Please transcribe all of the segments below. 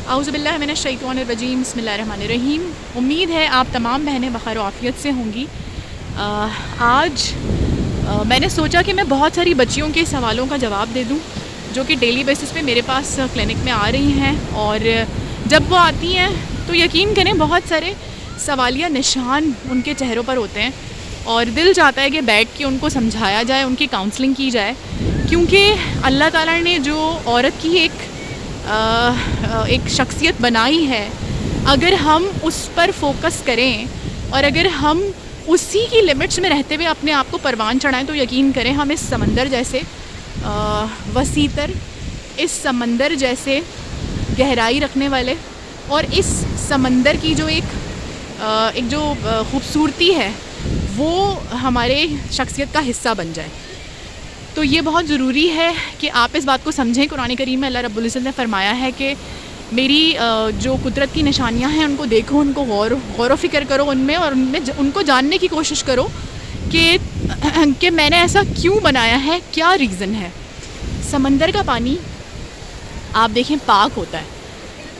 اعوذ باللہ من الشیطان الرجیم، بسم اللہ الرحمن الرحیم۔ امید ہے آپ تمام بہنیں بخیر و عافیت سے ہوں گی۔ آج میں نے سوچا کہ میں بہت ساری بچیوں کے سوالوں کا جواب دے دوں جو کہ ڈیلی بیسس پہ میرے پاس کلینک میں آ رہی ہیں، اور جب وہ آتی ہیں تو یقین کریں بہت سارے سوالیہ نشان ان کے چہروں پر ہوتے ہیں، اور دل چاہتا ہے کہ بیٹھ کے ان کو سمجھایا جائے، ان کی کاؤنسلنگ کی جائے، کیونکہ اللہ تعالیٰ نے جو عورت کی ایک شخصیت بنائی ہے، اگر ہم اس پر فوکس کریں اور اگر ہم اسی کی لمٹس میں رہتے ہوئے اپنے آپ کو پروان چڑھائیں تو یقین کریں ہم اس سمندر جیسے وسیع تر، اس سمندر جیسے گہرائی رکھنے والے، اور اس سمندر کی جو ایک جو خوبصورتی ہے وہ ہمارے شخصیت کا حصہ بن جائے۔ تو یہ بہت ضروری ہے کہ آپ اس بات کو سمجھیں۔ قرآن کریم میں اللہ رب العزت نے فرمایا ہے کہ میری جو قدرت کی نشانیاں ہیں ان کو دیکھو، ان کو غور و فکر کرو ان میں، اور ان کو جاننے کی کوشش کرو کہ میں نے ایسا کیوں بنایا ہے، کیا ریزن ہے۔ سمندر کا پانی آپ دیکھیں پاک ہوتا ہے،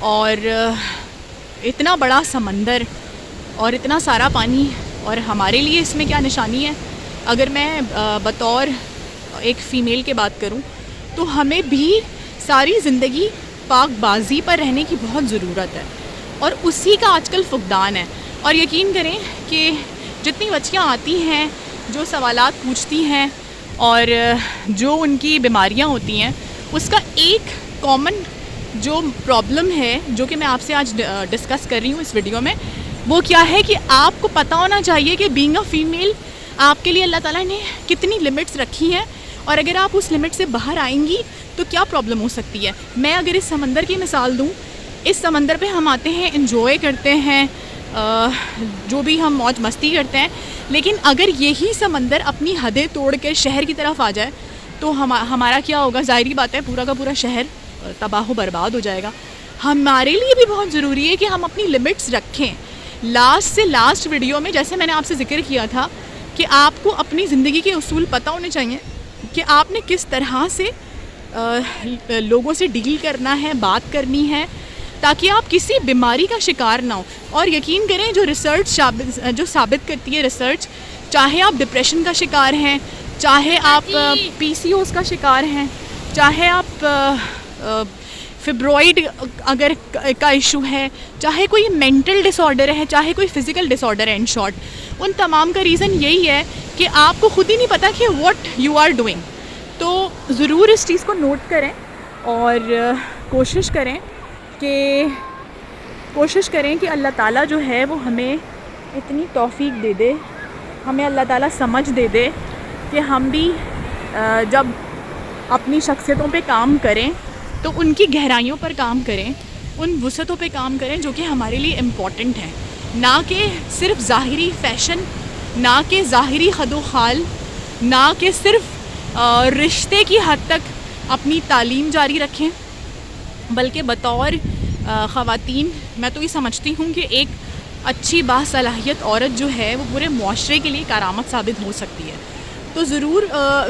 اور اتنا بڑا سمندر اور اتنا سارا پانی، اور ہمارے لیے اس میں کیا نشانی ہے۔ اگر میں بطور ایک فیمیل کے بات کروں تو ہمیں بھی ساری زندگی پاک بازی پر رہنے کی بہت ضرورت ہے، اور اسی کا آج کل فقدان ہے۔ اور یقین کریں کہ جتنی بچیاں آتی ہیں جو سوالات پوچھتی ہیں اور جو ان کی بیماریاں ہوتی ہیں، اس کا ایک کامن جو پرابلم ہے جو کہ میں آپ سے آج ڈسکس کر رہی ہوں اس ویڈیو میں، وہ کیا ہے کہ آپ کو پتہ ہونا چاہیے کہ بینگ اے فیمیل آپ کے لیے اللہ تعالیٰ نے کتنی لمٹس رکھی ہیں، اور اگر آپ اس لمٹ سے باہر آئیں گی تو کیا پرابلم ہو سکتی ہے۔ میں اگر اس سمندر کی مثال دوں، اس سمندر پہ ہم آتے ہیں، انجوائے کرتے ہیں، جو بھی ہم موج مستی کرتے ہیں، لیکن اگر یہی سمندر اپنی حدیں توڑ کے شہر کی طرف آ جائے تو ہمارا کیا ہوگا؟ ظاہری بات ہے پورا کا پورا شہر تباہ و برباد ہو جائے گا۔ ہمارے لیے بھی بہت ضروری ہے کہ ہم اپنی لمٹس رکھیں۔ لاسٹ ویڈیو میں جیسے میں نے آپ سے ذکر کیا تھا کہ آپ کو اپنی زندگی کے اصول پتہ ہونے چاہیے کہ آپ نے کس طرح سے لوگوں سے ڈیل کرنا ہے، بات کرنی ہے، تاکہ آپ کسی بیماری کا شکار نہ ہو۔ اور یقین کریں جو ریسرچ جو ثابت کرتی ہے ریسرچ، چاہے آپ ڈپریشن کا شکار ہیں، چاہے آپ پی سی اوز کا شکار ہیں، چاہے آپ فبرائڈ اگر کا ایشو ہے، چاہے کوئی مینٹل ڈس آرڈر ہے، چاہے کوئی فزیکل ڈس آرڈر ہے، ان شارٹ ان تمام کا ریزن یہی ہے کہ آپ کو خود ہی نہیں پتہ کہ واٹ یو آر ڈوئنگ۔ تو ضرور اس چیز کو نوٹ کریں اور کوشش کریں کہ اللہ تعالیٰ جو ہے وہ ہمیں اتنی توفیق دے دے، ہمیں اللہ تعالیٰ سمجھ دے دے کہ ہم بھی جب اپنی شخصیتوں پہ کام کریں تو ان کی گہرائیوں پر کام کریں، ان وسعتوں پہ کام کریں جو کہ ہمارے لیے امپورٹنٹ ہیں، نہ کہ صرف ظاہری فیشن، نہ کہ ظاہری خد و خال، نہ کہ صرف رشتے کی حد تک اپنی تعلیم جاری رکھیں، بلکہ بطور خواتین میں تو یہ سمجھتی ہوں کہ ایک اچھی باصلاحیت عورت جو ہے وہ پورے معاشرے کے لیے کارآمد ثابت ہو سکتی ہے۔ تو ضرور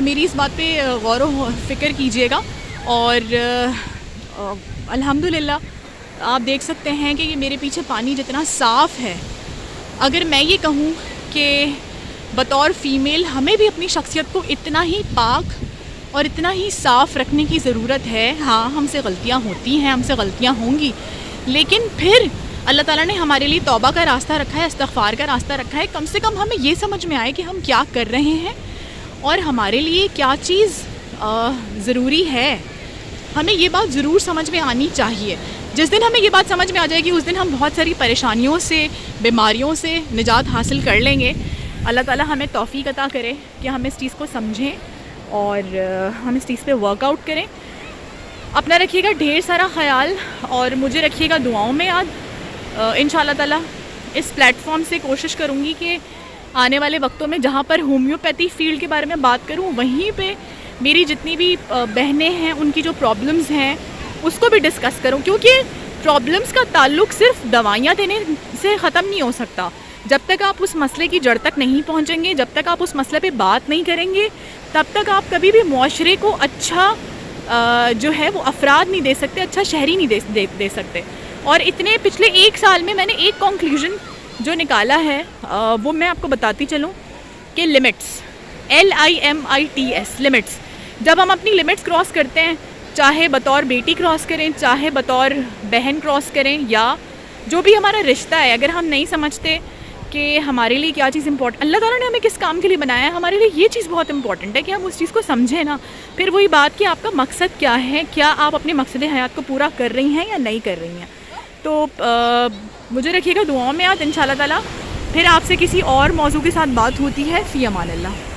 میری اس بات پہ غور و فکر کیجیے گا، اور الحمدللہ آپ دیکھ سکتے ہیں کہ یہ میرے پیچھے پانی جتنا صاف ہے، اگر میں یہ کہوں کہ بطور فیمیل ہمیں بھی اپنی شخصیت کو اتنا ہی پاک اور اتنا ہی صاف رکھنے کی ضرورت ہے۔ ہاں ہم سے غلطیاں ہوتی ہیں، ہم سے غلطیاں ہوں گی، لیکن پھر اللہ تعالیٰ نے ہمارے لیے توبہ کا راستہ رکھا ہے، استغفار کا راستہ رکھا ہے۔ کم سے کم ہمیں یہ سمجھ میں آئے کہ ہم کیا کر رہے ہیں اور ہمارے لیے کیا چیز ضروری ہے۔ ہمیں یہ بات ضرور سمجھ میں آنی چاہیے۔ جس دن ہمیں یہ بات سمجھ میں آ جائے گی اس دن ہم بہت ساری پریشانیوں سے، بیماریوں سے نجات حاصل کر لیں گے۔ اللہ تعالیٰ ہمیں توفیق عطا کرے کہ ہم اس چیز کو سمجھیں اور ہم اس چیز پہ ورک آؤٹ کریں۔ اپنا رکھیے گا ڈھیر سارا خیال، اور مجھے رکھیے گا دعاؤں میں یاد۔ انشاءاللہ تعالیٰ اس پلیٹ فارم سے کوشش کروں گی کہ آنے والے وقتوں میں جہاں پر ہومیوپیتھی فیلڈ کے بارے میں بات کروں، وہیں پہ میری جتنی بھی بہنیں ہیں ان کی جو پرابلمز ہیں اس کو بھی ڈسکس کروں، کیونکہ پرابلمز کا تعلق صرف دوائیاں دینے سے ختم نہیں ہو سکتا۔ جب تک آپ اس مسئلے کی جڑ تک نہیں پہنچیں گے، جب تک آپ اس مسئلے پہ بات نہیں کریں گے، تب تک آپ کبھی بھی معاشرے کو اچھا جو ہے وہ افراد نہیں دے سکتے، اچھا شہری نہیں دے سکتے. اور اتنے پچھلے 1 سال میں میں نے ایک کنکلوژن جو نکالا ہے وہ میں آپ کو بتاتی چلوں کہ لمٹس، LIMITS، لمٹس. جب ہم اپنی لمٹس کراس کرتے ہیں، چاہے بطور بیٹی کراس کریں، چاہے بطور بہن کراس کریں، یا جو بھی ہمارا رشتہ ہے، اگر ہم نہیں سمجھتے کہ ہمارے لیے کیا چیز امپورٹنٹ، اللہ تعالیٰ نے ہمیں کس کام کے لیے بنایا ہے، ہمارے لیے یہ چیز بہت امپورٹنٹ ہے کہ ہم اس چیز کو سمجھیں نا. پھر وہی بات کہ آپ کا مقصد کیا ہے، کیا آپ اپنے مقصد حیات کو پورا کر رہی ہیں یا نہیں کر رہی ہیں. تو مجھے رکھیے گا دعاؤں میں. آج ان شاء اللہ تعالیٰ پھر آپ سے کسی اور موضوع کے ساتھ بات ہوتی ہے. فی امان اللہ.